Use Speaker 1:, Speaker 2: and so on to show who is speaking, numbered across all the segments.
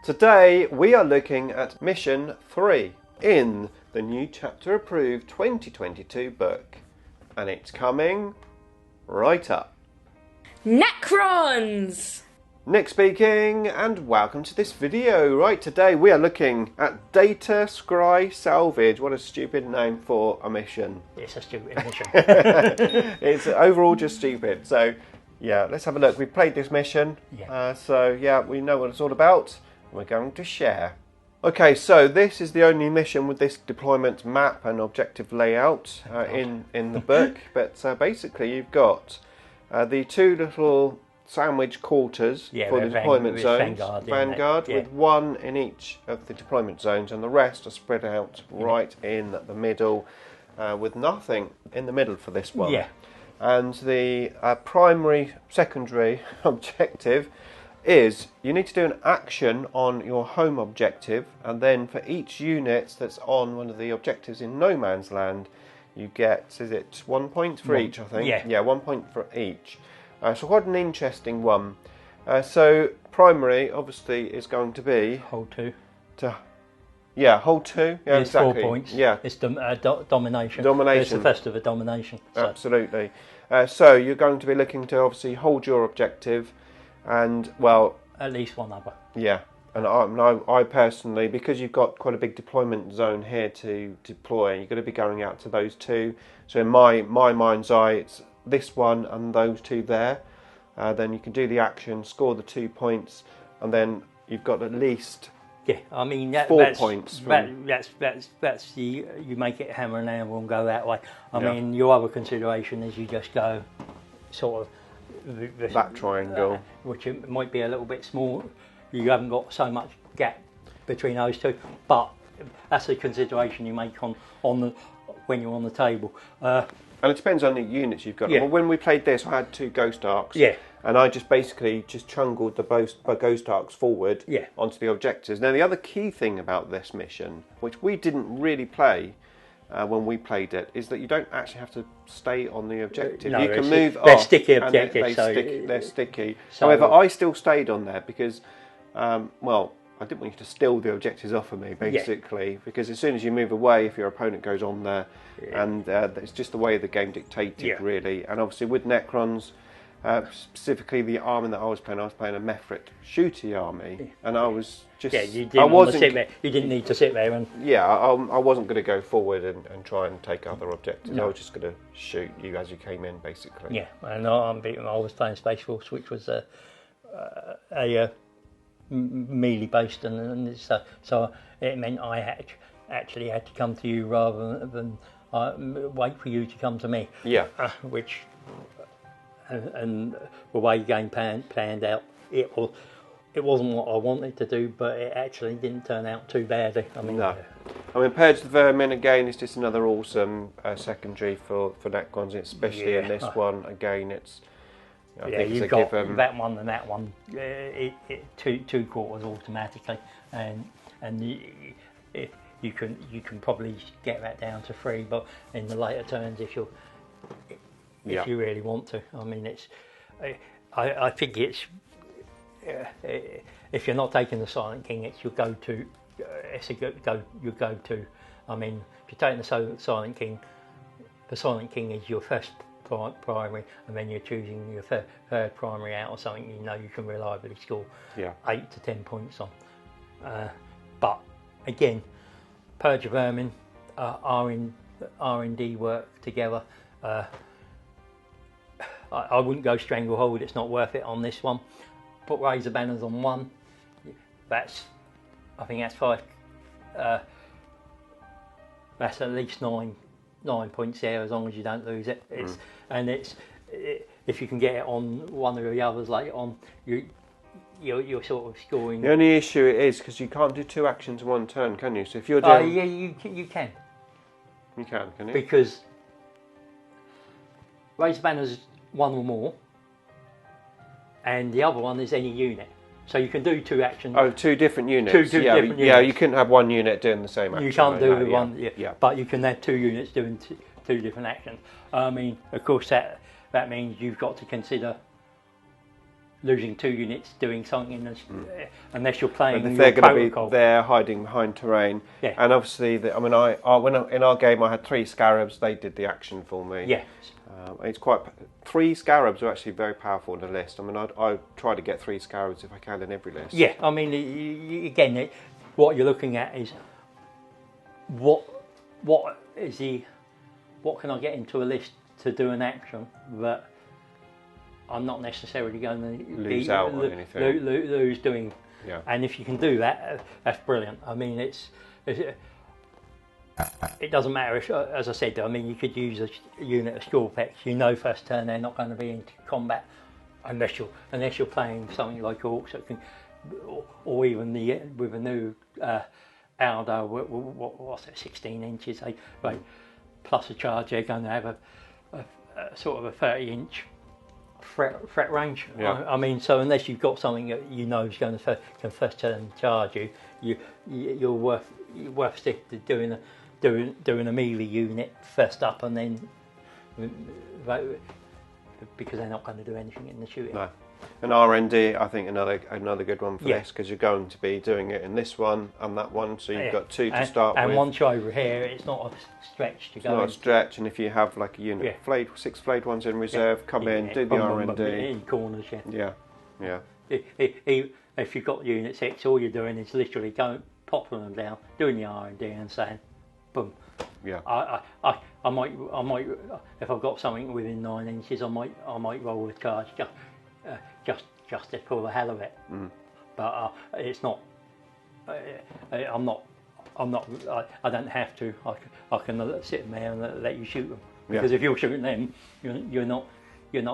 Speaker 1: Today we are looking at Mission 3 in the new chapter approved 2022 book, and it's coming right up.
Speaker 2: Necrons!
Speaker 1: Nick speaking, and welcome to this video. Right, today we are looking at Data Scry-Salvage. What a stupid name for a mission.
Speaker 3: It's a stupid mission.
Speaker 1: It's overall just stupid. So yeah, let's have a look. We've played this mission, so yeah, we know what it's all about. We're going to share. Okay, so this is the only mission with this deployment map and objective layout in the book. But basically, you've got the two little sandwich quarters for the deployment zones. Vanguard with one in each of the deployment zones, and the rest are spread out right in the middle, with nothing in the middle for this one.
Speaker 3: Yeah.
Speaker 1: And the primary, secondary objective is you need to do an action on your home objective, and then for each unit that's on one of the objectives in no man's land, you get, is it 1 point for each, I think? Yeah, 1 point for each. So quite an interesting one. So primary, obviously, is going to be
Speaker 3: Hold 2.
Speaker 1: Hold 2. Yeah,
Speaker 3: it's
Speaker 1: exactly.
Speaker 3: 4 points.
Speaker 1: Yeah,
Speaker 3: it's domination.
Speaker 1: Domination.
Speaker 3: It's the first of a domination. So.
Speaker 1: Absolutely. So you're going to be looking to obviously hold your objective, and well,
Speaker 3: at least one other. Yeah.
Speaker 1: And I personally, because you've got quite a big deployment zone here to deploy, you're going to be going out to those two. So in my mind's eye, it's this one and those two there. Then you can do the action, score the 2 points, and then you've got at least
Speaker 3: 4
Speaker 1: points.
Speaker 3: That's you make it hammer and anvil and go that way. I mean, your other consideration is you just go sort of
Speaker 1: that triangle,
Speaker 3: which it might be a little bit small. You haven't got so much gap between those two, but that's a consideration you make on the when you're on the table.
Speaker 1: And it depends on the units you've got.
Speaker 3: Yeah.
Speaker 1: Well, when we played this, I had 2 ghost arcs.
Speaker 3: Yeah.
Speaker 1: And I just basically chungled the ghost arcs forward onto the objectives. Now, the other key thing about this mission, which we didn't really play when we played it, is that you don't actually have to stay on the objective.
Speaker 3: No,
Speaker 1: you can move off.
Speaker 3: They're sticky objectives.
Speaker 1: They're sticky. However, I still stayed on there because, I didn't want you to steal the objectives off of me, basically, because as soon as you move away, if your opponent goes on there, and it's just the way the game dictated, really. And obviously with Necrons, specifically the army that I was playing a Mephrit shooty army, and I was just...
Speaker 3: you didn't need to sit there and...
Speaker 1: Yeah, I wasn't going to go forward and try and take other objectives. I was just going to shoot you as you came in, basically.
Speaker 3: Yeah, and I was playing Space Force, which was a melee based, and so it meant I actually had to come to you rather than wait for you to come to me.
Speaker 1: Yeah.
Speaker 3: Which and the way the game planned out, it wasn't what I wanted to do, but it actually didn't turn out too badly.
Speaker 1: No. Purge the Vermin again is just another awesome secondary for Necrons, especially in this one. Again, it's
Speaker 3: you've got that one and that one. Two quarters automatically, and you can probably get that down to 3. But in the later turns, if you really want to, I think it's if you're not taking the Silent King, it's your go-to. Your go-to. If you're taking the Silent King, the Silent King is your first primary, and then you're choosing your third primary out or something you can reliably score 8 to 10 points on. But again, Purge of Vermin, R&D work together. I wouldn't go Stranglehold, it's not worth it on this one. Put Razor Banners on 1. I think that's 5. That's at least 9 points there, as long as you don't lose it. If you can get it on one of the others later on, you're sort of scoring.
Speaker 1: The only issue is because you can't do 2 actions in 1 turn, can you? So if you're doing,
Speaker 3: you can.
Speaker 1: You can you?
Speaker 3: Because Razor Banner's 1 or more, and the other one is any unit. So you can do 2 actions.
Speaker 1: Oh, 2 different units.
Speaker 3: Two different units.
Speaker 1: Yeah, you couldn't have 1 unit doing the same action.
Speaker 3: You can't do one. Yeah. But you can have 2 units doing 2 different actions. Of course, that means you've got to consider losing 2 units doing something unless you're playing.
Speaker 1: But if they're going to be there hiding behind terrain, and obviously, in our game I had 3 scarabs. They did the action for me.
Speaker 3: Yes.
Speaker 1: It's quite 3 scarabs are actually very powerful in the list. I mean, I try to get 3 scarabs if I can in every list.
Speaker 3: Yeah, I mean, again, what you're looking at is what can I get into a list to do an action that I'm not necessarily going to
Speaker 1: lose out on anything.
Speaker 3: Lose doing.
Speaker 1: Yeah.
Speaker 3: And if you can do that, that's brilliant. I mean, it doesn't matter if, as I said, I mean, you could use a unit of Scorpex. You know, first turn they're not going to be into combat unless you're playing something like Orcs that can, or even with a new Aldo, what's it, 16 inches, right, plus a charge, they're going to have a sort of a 30-inch threat range.
Speaker 1: Yeah.
Speaker 3: I mean, so unless you've got something that you know is going to can first turn charge you're worth stick to doing a melee unit first up, and then because they're not going to do anything in the shooting.
Speaker 1: No. And R&D, I think another good one for
Speaker 3: Yeah.
Speaker 1: this, because you're going to be doing it in this one and that one, so you've got 2 to start
Speaker 3: with.
Speaker 1: with.
Speaker 3: And once you're over here, it's not a stretch to go.
Speaker 1: It's not a stretch, and if you have like a unit of 6 flayed ones in reserve, come in, do the R&D.
Speaker 3: In corners,
Speaker 1: Yeah.
Speaker 3: If you've got unit 6, all you're doing is literally popping them down, doing the R&D, and saying, boom.
Speaker 1: Yeah.
Speaker 3: I might, if I've got something within 9 inches, I might roll with charge just for the hell of it. But it's not. I'm not. I don't have to. I can sit there and let you shoot them, because if you're shooting them, you're not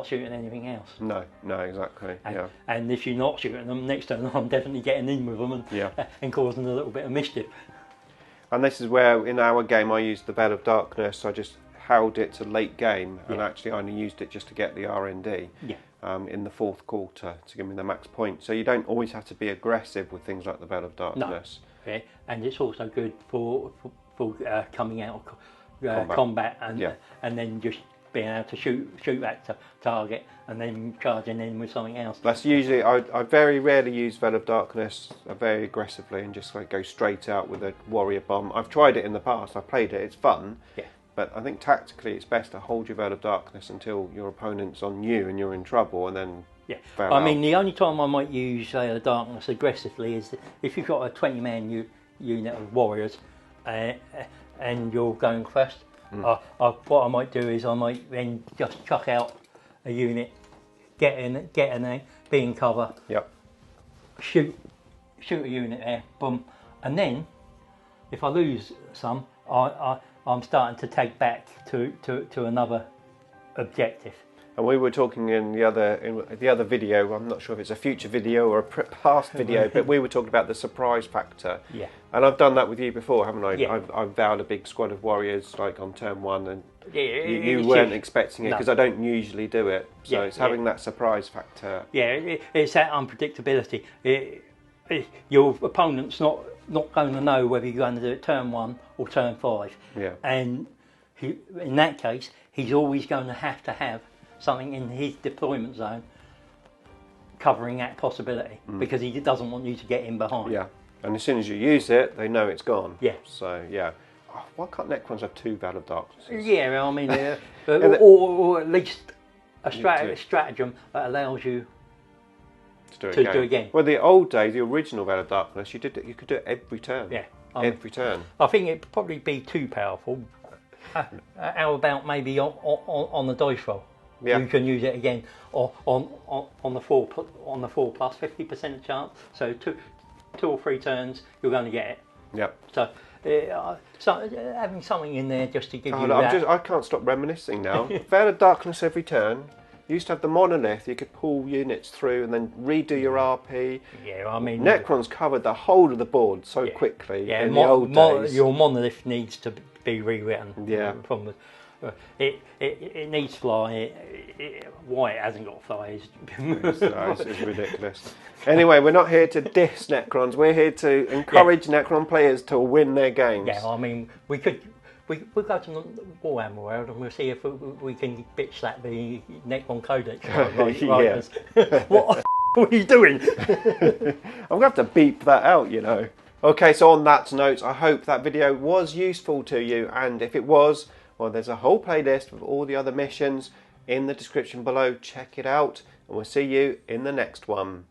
Speaker 3: shooting anything else.
Speaker 1: No, exactly.
Speaker 3: And if you're not shooting them, next turn I'm definitely getting in with them and causing a little bit of mischief. And
Speaker 1: this is where in our game I used the Veil of Darkness. I just held it to late game, and actually I only used it just to get the R&D. In the 4th quarter to give me the max point. So you don't always have to be aggressive with things like the Veil of Darkness.
Speaker 3: No. Yeah. And it's also good for coming out of combat and then just being able to shoot that target and then charging in with something else.
Speaker 1: That's usually, I very rarely use Veil of Darkness very aggressively and just like go straight out with a warrior bomb. I've tried it in the past, I've played it, it's fun.
Speaker 3: Yeah.
Speaker 1: But I think tactically it's best to hold your Veil of Darkness until your opponent's on you and you're in trouble, and then fail
Speaker 3: I mean, the only time I might use Veil of Darkness aggressively is if you've got a 20-man unit of warriors and you're going first. What I might do is I might then just chuck out a unit, get in there, be in cover, shoot a unit there, boom, and then if I lose some, I'm starting to take back to another objective.
Speaker 1: And we were talking in the other video, I'm not sure if it's a future video or a past video, but we were talking about the surprise factor.
Speaker 3: Yeah.
Speaker 1: And I've done that with you before, haven't I?
Speaker 3: Yeah.
Speaker 1: I've vowed a big squad of warriors like on turn 1, and you weren't expecting it, because I don't usually do it. So it's having that surprise factor.
Speaker 3: Yeah, it's that unpredictability. Your opponent's not going to know whether you're going to do it turn 1 or turn 5.
Speaker 1: Yeah.
Speaker 3: And in that case, he's always going to have something in his deployment zone covering that possibility, because he doesn't want you to get in behind.
Speaker 1: Yeah. And as soon as you use it, they know it's gone.
Speaker 3: Yeah.
Speaker 1: So, why can't Necrons have 2 Veil of Darknesses?
Speaker 3: Yeah, I mean, or at least a stratagem that allows you
Speaker 1: to do again. Well, the old days, the original Veil of Darkness, you could do it every turn.
Speaker 3: Yeah.
Speaker 1: Every turn.
Speaker 3: I think it'd probably be too powerful. How about maybe on the dice roll?
Speaker 1: Yeah.
Speaker 3: You can use it again on the 4 plus 50% chance. So two or 3 turns, you're going to get it.
Speaker 1: Yeah.
Speaker 3: So having something in there just to give you that.
Speaker 1: I can't stop reminiscing now. Veil of Darkness every turn. You used to have the monolith. You could pull units through and then redo your RP.
Speaker 3: Yeah, I mean,
Speaker 1: Necrons covered the whole of the board so quickly.
Speaker 3: Yeah,
Speaker 1: in the old days.
Speaker 3: Your monolith needs to be rewritten.
Speaker 1: Yeah.
Speaker 3: From the, it needs fly. Why it hasn't got fly is
Speaker 1: it's ridiculous. Anyway, we're not here to diss Necrons. We're here to encourage Necron players to win their games.
Speaker 3: Yeah, I mean, we'll go to Warhammer World and we'll see if we can bitch slap the Necron Codex.
Speaker 1: Yeah.
Speaker 3: What what are you doing?
Speaker 1: I'm going to have to beep that out, you know. Okay, so on that note, I hope that video was useful to you, and if it was, well, there's a whole playlist with all the other missions in the description below. Check it out, and we'll see you in the next one.